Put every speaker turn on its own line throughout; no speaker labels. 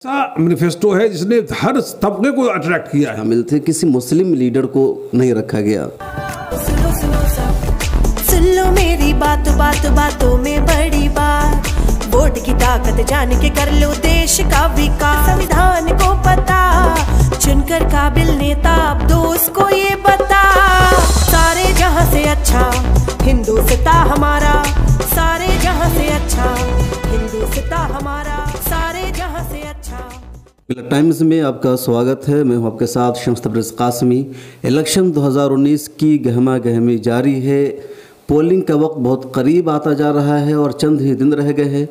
Manifesto है जिसने हर तबके को अट्रैक्ट किया है।
शामिल थे, किसी मुस्लिम लीडर को नहीं रखा गया।
सुन लो मेरी बात, बातों में बड़ी बात, वोट की ताकत जान के कर लो देश का विकास। संविधान को पता, चुनकर काबिल नेता अब दो उसको ये बता। सारे जहां से अच्छा हिंदुस्तान हमारा, सारे जहां से अच्छा हिंदुस्तान हमारा, सारे जहां से अच्छा।
मिलत टाइम्स में आपका स्वागत है। मैं हूं आपके साथ शम्स तबरेज़ कासमी। इलेक्शन 2019 की गहमा गहमी जारी है। पोलिंग का वक्त बहुत करीब आता जा रहा है और चंद ही दिन रह गए हैं।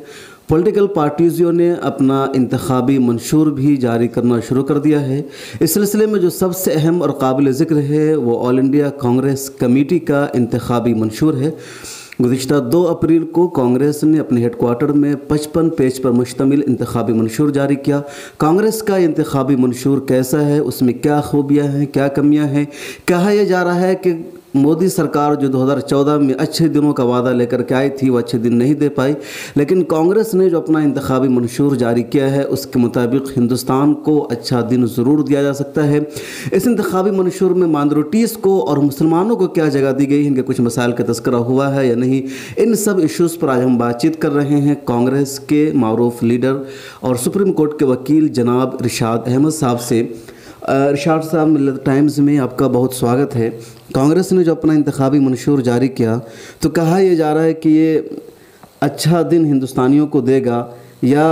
पॉलिटिकल पार्टीज़ों ने अपना इंतखाबी मंशूर भी जारी करना शुरू कर दिया है। इस सिलसिले में जो सबसे अहम और काबिल ज़िक्र है वो ऑल इंडिया कांग्रेस कमेटी का इंतखाबी मंशूर है। गुज़िश्ता 2 अप्रैल को कांग्रेस ने अपने हेडक्वार्टर में 55 पेज पर मुश्तमिल इंतखाबी मंशूर जारी किया। कांग्रेस का इंतखाबी मंशूर कैसा है, उसमें क्या खूबियाँ हैं, क्या कमियाँ हैं। कहा यह जा रहा है कि मोदी सरकार जो 2014 में अच्छे दिनों का वादा लेकर के आई थी वो अच्छे दिन नहीं दे पाई, लेकिन कांग्रेस ने जो अपना इंतखाबी मंशूर जारी किया है उसके मुताबिक हिंदुस्तान को अच्छा दिन ज़रूर दिया जा सकता है। इस इंतखाबी मंशूर में माइनॉरिटीज़ को और मुसलमानों को क्या जगह दी गई, इनके कुछ मसाइल का तज़किरा हुआ है या नहीं, इन सब इश्यूज़ पर आज हम बातचीत कर रहे हैं कांग्रेस के मारूफ लीडर और सुप्रीम कोर्ट के वकील जनाब इरशाद अहमद साहब से। इरशाद साहब, मिलत टाइम्स में आपका बहुत स्वागत है। कांग्रेस ने जो अपना इंतखाबी मंशूर जारी किया तो कहा यह जा रहा है कि ये अच्छा दिन हिंदुस्तानियों को देगा, या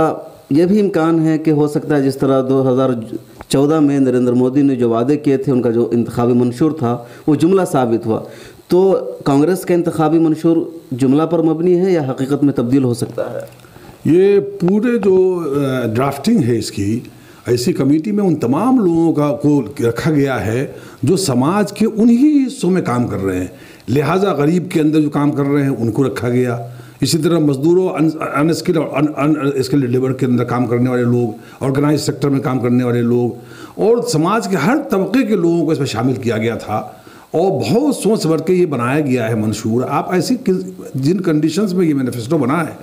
यह भी इम्कान है कि हो सकता है जिस तरह 2014 में नरेंद्र मोदी ने जो वादे किए थे उनका जो इंतखाबी मंशूर था वो जुमला साबित हुआ। तो कांग्रेस का इंतखाबी मंशूर जुमला पर मबनी है या हकीकत में तब्दील हो सकता है?
ये पूरे जो ड्राफ्टिंग है इसकी, ऐसी कमेटी में उन तमाम लोगों को रखा गया है जो समाज के उन्हीं हिस्सों में काम कर रहे हैं। लिहाजा गरीब के अंदर जो काम कर रहे हैं उनको रखा गया। इसी तरह मजदूरों, अनस्किल्ड और अनस्किल्ड लेबर के अंदर काम करने वाले लोग, ऑर्गेनाइज सेक्टर में काम करने वाले लोग और समाज के हर तबके के लोगों को इसमें शामिल किया गया था और बहुत सोच समझ के ये बनाया गया है मंशूर। आप ऐसी जिन कंडीशंस में ये मैनिफेस्टो बना है,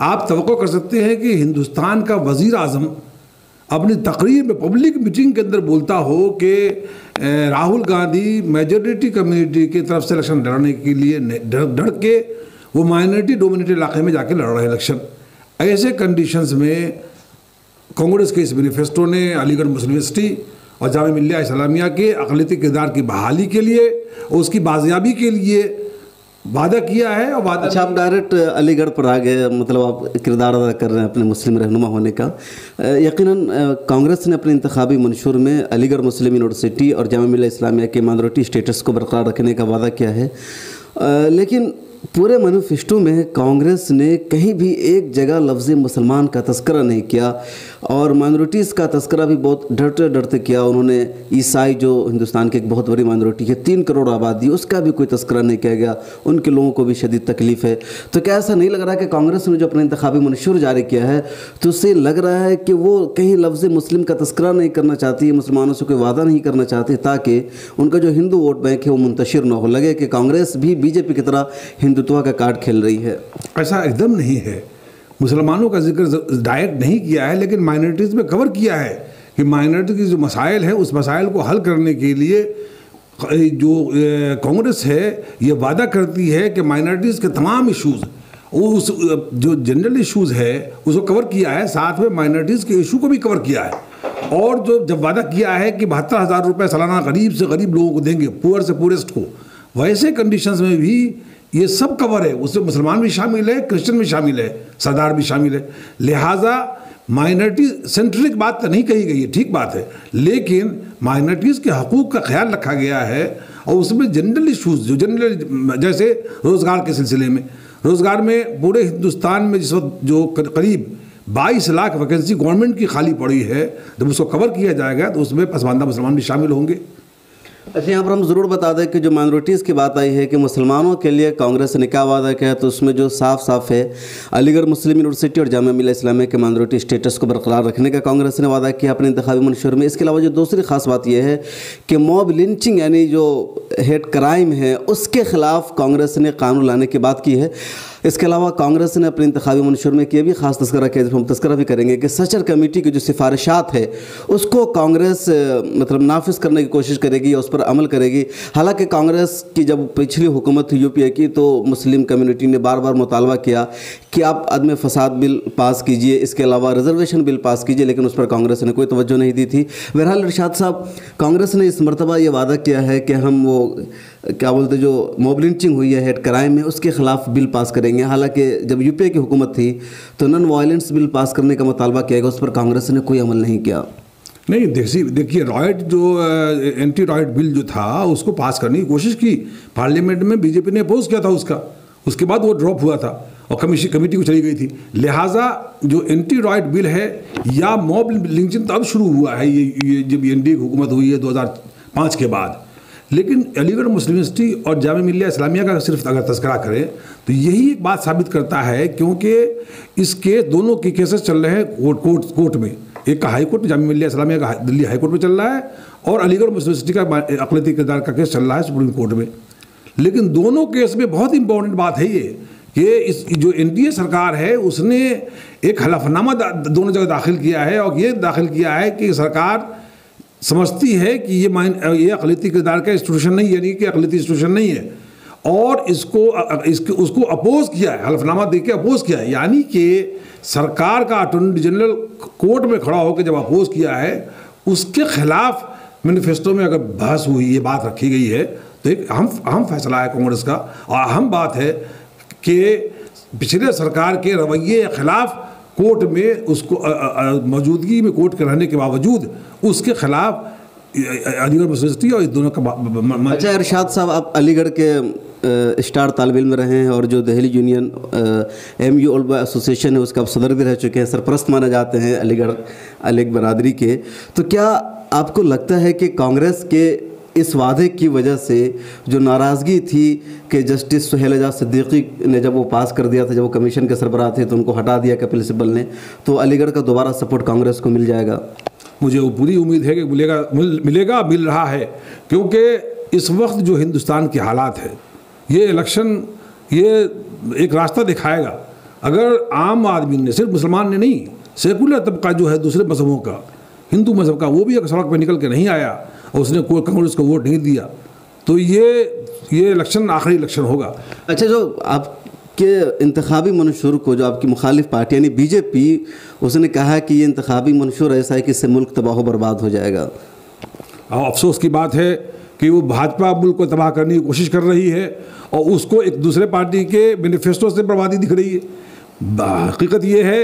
आप तवक्को कर सकते हैं कि हिंदुस्तान का वज़ीर आज़म अपनी तकरीर में पब्लिक मीटिंग के अंदर बोलता हो कि राहुल गांधी मेजॉरिटी कम्युनिटी की तरफ से इलेक्शन लड़ने के लिए डर के वो माइनॉरिटी डोमिनेटेड इलाके में जाके लड़ रहे हैं इलेक्शन। ऐसे कंडीशंस में कांग्रेस के इस मैनिफेस्टो ने अलीगढ़ मुस्लिम यूनिवर्सिटी और जामिया मिल्लिया इस्लामिया के अक़लियती किरदार की बहाली के लिए और उसकी बाजियाबी के लिए वादा किया है। और वादा
अच्छा, आप डायरेक्ट अलीगढ़ पर आ गए, मतलब आप किरदार अदा कर रहे हैं अपने मुस्लिम रहनुमा होने का। यकीनन कांग्रेस ने अपने इंतखाबी मंशूर में अलीगढ़ मुस्लिम यूनिवर्सिटी और जामिया मिल्लिया इस्लामिया के माइनॉरिटी स्टेटस को बरकरार रखने का वादा किया है, लेकिन पूरे मैनिफेस्टो में कांग्रेस ने कहीं भी एक जगह लफ्ज़ मुसलमान का तस्करा नहीं किया और माइनॉरिटीज़ का तस्करा भी बहुत डरते डरते किया। उन्होंने ईसाई जो हिंदुस्तान की एक बहुत बड़ी माइनॉरिटी है, 3 करोड़ आबादी, उसका भी कोई तस्करा नहीं किया गया। उनके लोगों को भी शदीद तकलीफ़ है। तो क्या ऐसा नहीं लग रहा कि कांग्रेस ने जो अपना इंतखाबी मंशूर जारी किया है तो उससे लग रहा है कि वो कहीं लफ्ज़ मुस्लिम का तस्करा नहीं करना चाहती, मुसलमानों से कोई वादा नहीं करना चाहती ताकि उनका जो हिंदू वोट बैंक है वो मुंतशिर न हो, लगे कि कांग्रेस भी बीजेपी की तरह हिंदुत्व का कार्ड खेल रही है? ऐसा
एकदम नहीं है। मुसलमानों का जिक्र डायरेक्ट नहीं किया है, लेकिन माइनॉरिटीज़ में कवर किया है कि माइनॉरिटी की जो मसाइल है उस मसाइल को हल करने के लिए जो कांग्रेस है ये वादा करती है कि माइनॉरिटीज़ के तमाम इशूज़, उस जो जनरल इशूज़ है उसको कवर किया है, साथ में माइनॉरिटीज़ के इशू को भी कवर किया है। और जो जब वादा किया है कि 72,000 रुपये सालाना गरीब से गरीब लोगों को देंगे, पुअर से पुअरेस्ट को, वैसे कंडीशंस में भी ये सब कवर है। उसमें मुसलमान भी शामिल है, क्रिश्चियन भी शामिल है, सरदार भी शामिल है। लिहाजा माइनॉरिटी सेंट्रिक बात तो नहीं कही गई है, ठीक बात है, लेकिन माइनॉरिटीज़ के हकूक़ का ख्याल रखा गया है। और उसमें जनरल इशूज़ जो जनरल, जैसे रोज़गार के सिलसिले में, रोज़गार में पूरे हिंदुस्तान में जिस वक्त जो करीब 22 लाख वैकेंसी गवर्नमेंट की खाली पड़ी है, जब उसको कवर किया जाएगा तो उसमें पसमानदा मुसलमान भी शामिल होंगे।
अच्छा, यहाँ पर हम ज़रूर बता दें कि जो माइनॉरिटीज़ की बात आई है कि मुसलमानों के लिए कांग्रेस ने क्या वादा किया है, तो उसमें जो साफ साफ है अलीगढ़ मुस्लिम यूनिवर्सिटी और जामिया मिल्लिया इस्लामिया के माइनॉरिटी स्टेटस को बरकरार रखने का कांग्रेस ने वादा किया अपने इंतखाबी मंशूर में। इसके अलावा जो दूसरी खास बात यह है कि मॉब लिंचिंग यानी जो हेड क्राइम है उसके ख़िलाफ़ कांग्रेस ने कानून लाने की बात की है। इसके अलावा कांग्रेस ने अपने इंतखाबी मंशूर में किए भी खास तस्करा किया, हम तस्करा भी करेंगे कि सचर कमेटी की जो सिफारिशात है उसको कांग्रेस मतलब नाफिज करने की कोशिश करेगी, उस पर अमल करेगी। हालांकि कांग्रेस की जब पिछली हुकूमत थी यूपीए की तो मुस्लिम कम्युनिटी ने बार बार मुतालबा किया कि आप अदम फसाद बिल पास कीजिए, इसके अलावा रिजर्वेशन बिल पास कीजिए, लेकिन उस पर कांग्रेस ने कोई तवज्जो नहीं दी थी। बहरहाल इरशाद साहब, कांग्रेस ने इस मरतबा ये वादा किया है कि हम वो क्या बोलते जो मॉब लिंचिंग हुई है हेड क्राइम में उसके ख़िलाफ़ बिल पास करेंगे। हालांकि जब यूपीए की हुकूमत थी तो नॉन वायलेंस बिल पास करने का मुतालबा किया गया, उस पर कांग्रेस ने कोई अमल नहीं किया।
नहीं, देखिए रॉयट जो एंटी रॉयट बिल जो था उसको पास करने की कोशिश की पार्लियामेंट में, बीजेपी ने अपोज किया था उसके बाद वो ड्रॉप हुआ था और कमेटी को चली गई थी। लिहाजा जो एंटी रॉयट बिल है या मॉब लिंचिंग तब शुरू हुआ है ये जब एनडीए की हुकूमत हुई है 2005 के बाद। लेकिन अलीगढ़ मुस्लिम यूनिवर्सिटी और जामिया मिल्लिया इस्लामिया का सिर्फ अगर तस्करा करें तो यही एक बात साबित करता है, क्योंकि इसके दोनों के केसेस चल रहे हैं कोर्ट में। एक का हाई कोर्ट, जामिया मिल्लिया इस्लामिया का दिल्ली हाई कोर्ट में चल रहा है, और अलीगढ़ मुस्लिम यूनिवर्सिटी का अक़लियती किरदार का केस चल रहा है सुप्रीम कोर्ट में। लेकिन दोनों केस में बहुत इंपॉर्टेंट बात है ये कि इस जो एनडीए सरकार है उसने एक हलफनामा दोनों जगह दाखिल किया है, और ये दाखिल किया है कि सरकार समझती है कि ये अक़लियती किरदार का इंस्टीट्यूशन नहीं है, यानी कि अक़लियती इंस्टीट्यूशन नहीं है, और उसको अपोज किया है, हलफनामा दे के अपोज किया है। यानी कि सरकार का अटॉर्नी जनरल कोर्ट में खड़ा होकर जब अपोज किया है उसके खिलाफ मैनिफेस्टो में अगर बहस हुई, ये बात रखी गई है, तो एक अहम फैसला है कांग्रेस का, और अहम बात है कि पिछले सरकार के रवैये के खिलाफ कोर्ट में उसको मौजूदगी में कोर्ट के रहने के बावजूद उसके खिलाफ अलीगढ़ यूनिवर्सिटी और इस दोनों का।
अच्छा इरशाद साहब, आप अलीगढ़ के स्टार तालिब इल्म रहे हैं और जो दिल्ली यूनियन MU उलमा एसोसिएशन है उसका आप सदर भी रह चुके हैं, सरपरस्त माने जाते हैं अलीगढ़ बरादरी के। तो क्या आपको लगता है कि कांग्रेस के इस वादे की वजह से जो नाराज़गी थी कि जस्टिस सुहेल एजाज सिद्दीकी ने जब वो पास कर दिया था, जब वो कमीशन के सरबराह थे तो उनको हटा दिया कपिल सिब्बल ने, तो अलीगढ़ का दोबारा सपोर्ट कांग्रेस को मिल जाएगा?
मुझे वो पूरी उम्मीद है कि मिल रहा है, क्योंकि इस वक्त जो हिंदुस्तान के हालात है, ये इलेक्शन ये एक रास्ता दिखाएगा। अगर आम आदमी ने, सिर्फ मुसलमान ने नहीं, सेकुलर तबका जो है दूसरे मजहबों का, हिंदू मजहब का, वो भी अगर सड़क पर निकल के नहीं आया और उसने कोई कांग्रेस को वोट नहीं दिया, तो ये इलेक्शन आखिरी इलेक्शन होगा।
अच्छा, जो आपके इंतखाबी मंशूर को जो आपकी मुखालिफ पार्टी यानी बीजेपी, उसने कहा कि ये इंतखाबी मंशूर ऐसा है कि इससे मुल्क तबाह बर्बाद हो जाएगा।
अफसोस की बात है कि वो भाजपा मुल्क को तबाह करने की कोशिश कर रही है और उसको एक दूसरे पार्टी के मैनिफेस्टो से बर्बादी दिख रही है। हकीकत ये है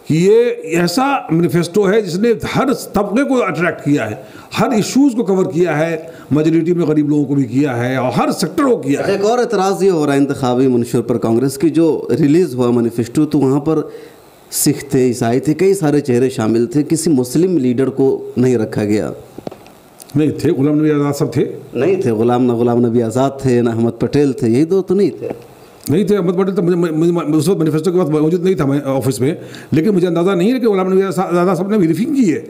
कि ये ऐसा मैनिफेस्टो है जिसने हर तबके को अट्रैक्ट किया है, हर इश्यूज़ को कवर किया है, मेजॉरिटी में गरीब लोगों को भी किया है और हर सेक्टर को किया है।
एक और एतराज़ ये हो रहा है इंतखाबी मंशूर पर कांग्रेस की, जो रिलीज़ हुआ मैनिफेस्टो, तो वहाँ पर सिख थे, ईसाई थे, कई सारे चेहरे शामिल थे, किसी मुस्लिम लीडर को नहीं रखा गया।
नहीं थे, गुलाम नबी आज़ाद सब थे?
नहीं थे, गुलाम नबी आज़ाद थे, ना अहमद पटेल थे, यही दो तो नहीं थे।
नहीं थे, अहमद पटेल तो उस वक्त मैनिफेस्टो के बाद मौजूद नहीं था मैं ऑफिस में, लेकिन मुझे अंदाज़ा नहीं है कि गुलाम नबी आज़ाद साहब ने ब्रीफिंग की है,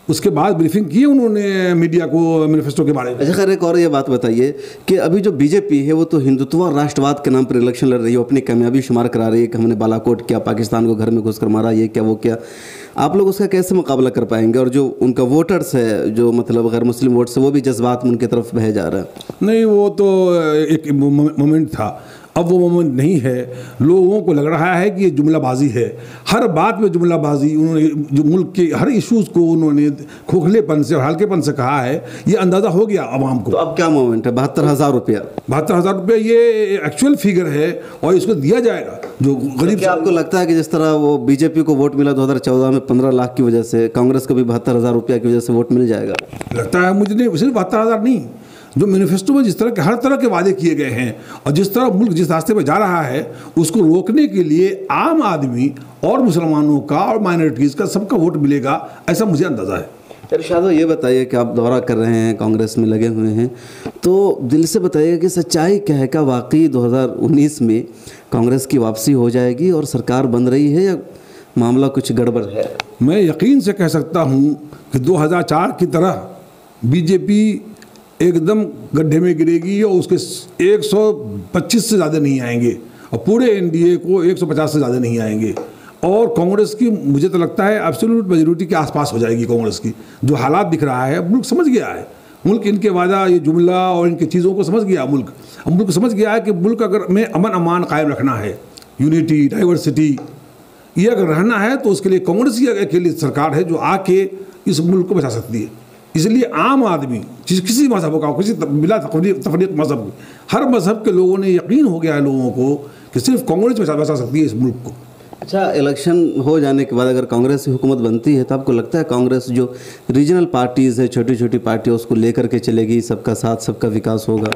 उसके बाद ब्रीफिंग की उन्होंने मीडिया को मैनिफेस्टो के बारे में।
अच्छा खैर, एक और ये बात बताइए कि अभी जो बीजेपी है वो तो हिंदुत्व और राष्ट्रवाद के नाम पर इलेक्शन लड़ रही है, अपनी कामयाबी शुमार करा रही है कि हमने बालाकोट किया, पाकिस्तान को घर में घुसकर मारा, ये क्या वो क्या। आप लोग उसका कैसे मुकाबला कर पाएंगे? और जो उनका वोटर्स है, जो मतलब गैर मुस्लिम वोट्स है, वो भी जज्बात में उनकी तरफ बह जा रहा है।
नहीं, वो तो एक मोमेंट था, अब वो मोमेंट नहीं है। लोगों को लग रहा है कि ये जुमलाबाजी है, हर बात में जुमलाबाजी। उन्होंने जो मुल्क के हर इश्यूज़ को उन्होंने खोखलेपन से और हल्केपन से कहा है, ये अंदाज़ा हो गया आवाम को।
तो अब क्या मोमेंट है? 72,000 रुपया,
72,000 रुपया ये एक्चुअल फिगर है और इसको दिया जाएगा जो गरीब।
क्या आपको लगता है कि जिस तरह वो बीजेपी को वोट मिला 2014 में 15 लाख की वजह से, कांग्रेस को भी 72,000 रुपया की वजह से वोट मिल जाएगा?
लगता है मुझे। नहीं, सिर्फ 72,000 नहीं, जो मैनिफेस्टो में जिस तरह के हर तरह के वादे किए गए हैं और जिस तरह मुल्क जिस रास्ते पर जा रहा है, उसको रोकने के लिए आम आदमी और मुसलमानों का और माइनॉरिटीज़ का सबका वोट मिलेगा, ऐसा मुझे अंदाज़ा है।
इरशाद, ये बताइए कि आप दौरा कर रहे हैं, कांग्रेस में लगे हुए हैं, तो दिल से बताइए कि सच्चाई क्या है? क्या वाकई 2019 में कांग्रेस की वापसी हो जाएगी और सरकार बन रही है, या मामला कुछ गड़बड़ है?
मैं यकीन से कह सकता हूँ कि 2004 की तरह बीजेपी एकदम गड्ढे में गिरेगी और उसके 125 से ज़्यादा नहीं आएंगे और पूरे एनडीए को 150 से ज़्यादा नहीं आएंगे। और कांग्रेस की मुझे तो लगता है एब्सोल्यूट मेजॉरिटी के आसपास हो जाएगी कांग्रेस की। जो हालात दिख रहा है मुल्क समझ गया है, मुल्क इनके वादा ये जुमला और इनकी चीज़ों को समझ गया। मुल्क समझ गया है कि मुल्क अगर में अमन अमान कायम रखना है, यूनिटी डाइवर्सिटी ये अगर रहना है, तो उसके लिए कांग्रेस ही अकेली सरकार है जो आके इस मुल्क को बचा सकती है। इसलिए आम आदमी किसी मजहब का, किसी बिला तफरीक मजहब, हर मजहब के लोगों ने यकीन हो गया है लोगों को कि सिर्फ कांग्रेस बचा सकती है इस मुल्क को।
अच्छा, इलेक्शन हो जाने के बाद अगर कांग्रेस की हुकूमत बनती है तो आपको लगता है कांग्रेस जो रीजनल पार्टीज़ है, छोटी छोटी पार्टियाँ, उसको लेकर के चलेगी, सबका साथ सबका विकास होगा?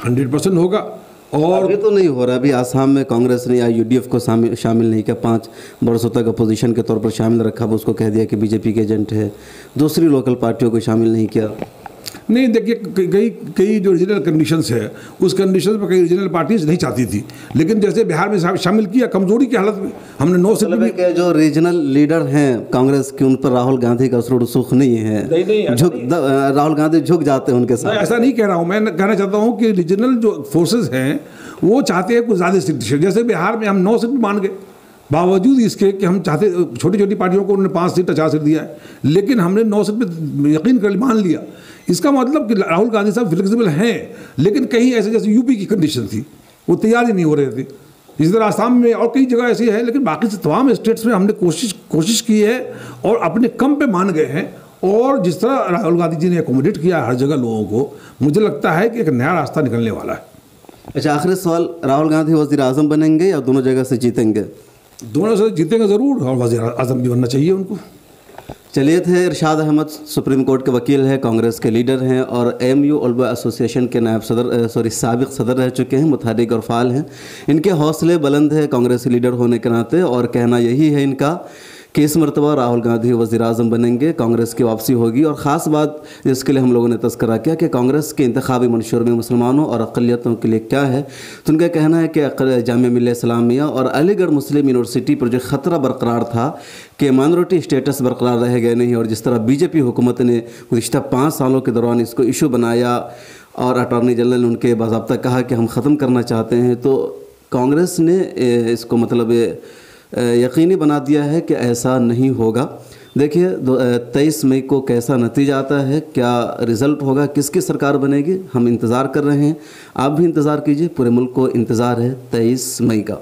100% होगा। और
अभी तो नहीं हो रहा। अभी आसाम में कांग्रेस ने या यूडीएफ को शामिल नहीं किया, 5 वर्षों तक अपोजिशन के तौर पर शामिल रखा, वो उसको कह दिया कि बीजेपी के एजेंट है। दूसरी लोकल पार्टियों को शामिल नहीं किया।
नहीं, देखिए कई जो रीजनल कंडीशंस है उस कंडीशन में कई रीजनल पार्टीज नहीं चाहती थी, लेकिन जैसे बिहार में शामिल किया कमजोरी की हालत में, हमने 9 सीट
में जो रीजनल लीडर हैं कांग्रेस के, उन पर राहुल गांधी का सुख नहीं है। राहुल गांधी झुक जाते हैं उनके साथ।
ऐसा नहीं कह रहा हूँ, मैं कहना चाहता हूँ कि रीजनल जो फोर्सेज हैं वो चाहते हैं कुछ ज़्यादा सीट। जैसे बिहार में हम 9 सीट मान गए, बावजूद इसके कि हम चाहते छोटी छोटी पार्टियों को उन्होंने 5 सीट 4 सीट दिया है, लेकिन हमने 9 सीट पे यकीन कर मान लिया। इसका मतलब कि राहुल गांधी साहब फ्लेक्सिबल हैं, लेकिन कहीं ऐसे जैसे यूपी की कंडीशन थी वो तैयार ही नहीं हो रहे थे। इसी तरह आसाम में और कई जगह ऐसी है, लेकिन बाकी से तमाम स्टेट्स में हमने कोशिश की है और अपने कम पे मान गए हैं। और जिस तरह राहुल गांधी जी ने एकोमोडेट किया हर जगह लोगों को, मुझे लगता है कि एक नया रास्ता निकलने वाला है।
अच्छा, आखिरी सवाल, राहुल गांधी वज़ीर आज़म बनेंगे या दोनों जगह से जीतेंगे?
दोनों से जीतेंगे ज़रूर, और वज़ीर आज़म भी बनना चाहिए उनको।
चलिए, थे इरशाद अहमद, सुप्रीम कोर्ट के वकील हैं, कांग्रेस के लीडर हैं और एएमयू उलमा एसोसिएशन के साबिक सदर रह चुके हैं, मुतहरिक और फ़ाल हैं। इनके हौसले बुलंद है कांग्रेस के लीडर होने के नाते, और कहना यही है इनका कि इस मरतबा राहुल गांधी वज़ीर आज़म बनेंगे, कांग्रेस की वापसी होगी। और ख़ास बात जिसके लिए हम लोगों ने तज़किरा किया कि कांग्रेस के इंतखाबी मंशूर में मुसलमानों और अक़लियतों के लिए क्या है, तो उनका कहना है कि जामिया मिल्लिया इस्लामिया और अलीगढ़ मुस्लिम यूनिवर्सिटी पर जो ख़तरा बरकरार था कि माइनॉरिटी स्टेटस बरकरार रह गए नहीं, और जिस तरह बीजेपी हुकूमत ने गुज़िश्ता 5 सालों के दौरान इसको इशू बनाया और अटॉर्नी जनरल ने उनके बाज़ाब्ता कहा कि हम ख़त्म करना चाहते हैं, तो कांग्रेस ने इसको मतलब यकीनी बना दिया है कि ऐसा नहीं होगा। देखिए 23 मई को कैसा नतीजा आता है, क्या रिज़ल्ट होगा, किसकी सरकार बनेगी, हम इंतज़ार कर रहे हैं। आप भी इंतज़ार कीजिए, पूरे मुल्क को इंतज़ार है 23 मई का।